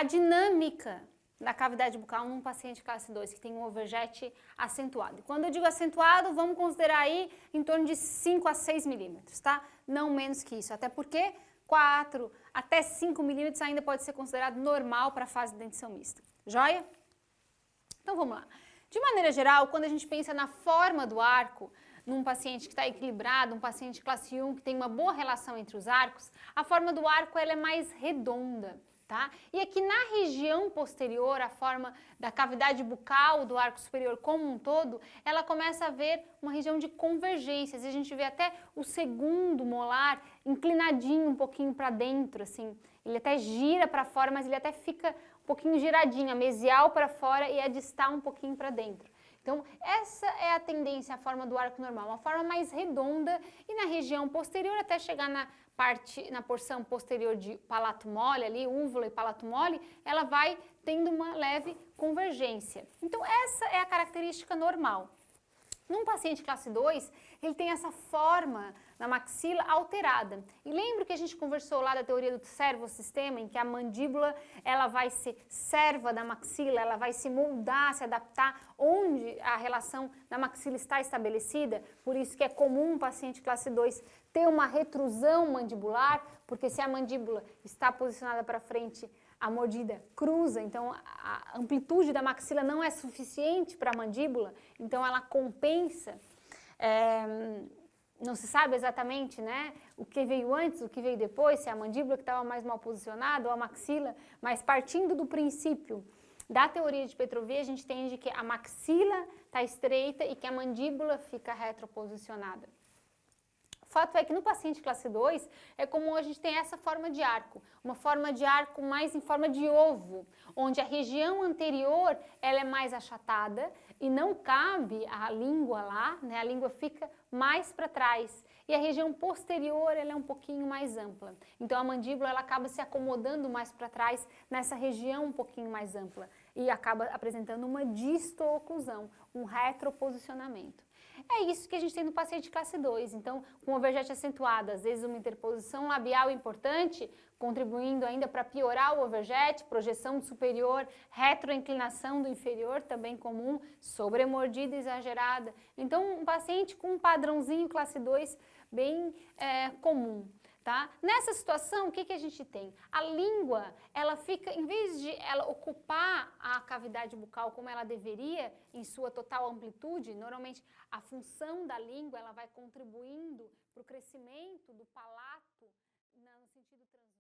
a dinâmica da cavidade bucal num paciente classe 2 que tem um overjet acentuado. E quando eu digo acentuado, vamos considerar aí em torno de 5 a 6 milímetros, tá? Não menos que isso, até porque 4 até 5 milímetros ainda pode ser considerado normal para a fase de dentição mista. Joia? Então vamos lá. De maneira geral, quando a gente pensa na forma do arco, num paciente que está equilibrado, um paciente classe 1 que tem uma boa relação entre os arcos, a forma do arco ela é mais redonda. Tá? E aqui na região posterior, a forma da cavidade bucal do arco superior como um todo, ela começa a ver uma região de convergências. E a gente vê até o segundo molar inclinadinho um pouquinho para dentro, assim. Ele até gira para fora, mas ele até fica um pouquinho giradinho, a mesial para fora e a distal um pouquinho para dentro. Então, essa é a tendência, a forma do arco normal, uma forma mais redonda e na região posterior até chegar na porção posterior de palato mole, ali, úvula e palato mole, ela vai tendo uma leve convergência. Então, essa é a característica normal. Num paciente classe 2, ele tem essa forma na maxila alterada. E lembra que a gente conversou lá da teoria do servosistema, em que a mandíbula ela vai ser serva da maxila, ela vai se moldar, se adaptar onde a relação da maxila está estabelecida. Por isso que é comum um paciente classe 2 ter uma retrusão mandibular, porque se a mandíbula está posicionada para frente, a mordida cruza, então a amplitude da maxila não é suficiente para a mandíbula, então ela compensa. Não se sabe exatamente, né, o que veio antes, o que veio depois, se é a mandíbula que estava mais mal posicionada ou a maxila, mas partindo do princípio da teoria de Petrovic, a gente entende que a maxila está estreita e que a mandíbula fica retroposicionada. O fato é que no paciente classe 2 é comum a gente ter essa forma de arco, uma forma de arco mais em forma de ovo, onde a região anterior ela é mais achatada e não cabe a língua lá, né? A língua fica mais para trás e a região posterior ela é um pouquinho mais ampla. Então a mandíbula ela acaba se acomodando mais para trás nessa região um pouquinho mais ampla e acaba apresentando uma disto-oclusão, um retroposicionamento. É isso que a gente tem no paciente classe 2, então com overjet acentuado, às vezes uma interposição labial importante, contribuindo ainda para piorar o overjet, projeção do superior, retroinclinação do inferior, também comum, sobremordida exagerada. Então um paciente com um padrãozinho classe 2 bem comum. Tá? Nessa situação, o que a gente tem? A língua, ela fica, em vez de ela ocupar a cavidade bucal como ela deveria, em sua total amplitude, normalmente a função da língua ela vai contribuindo para o crescimento do palato no sentido transversal.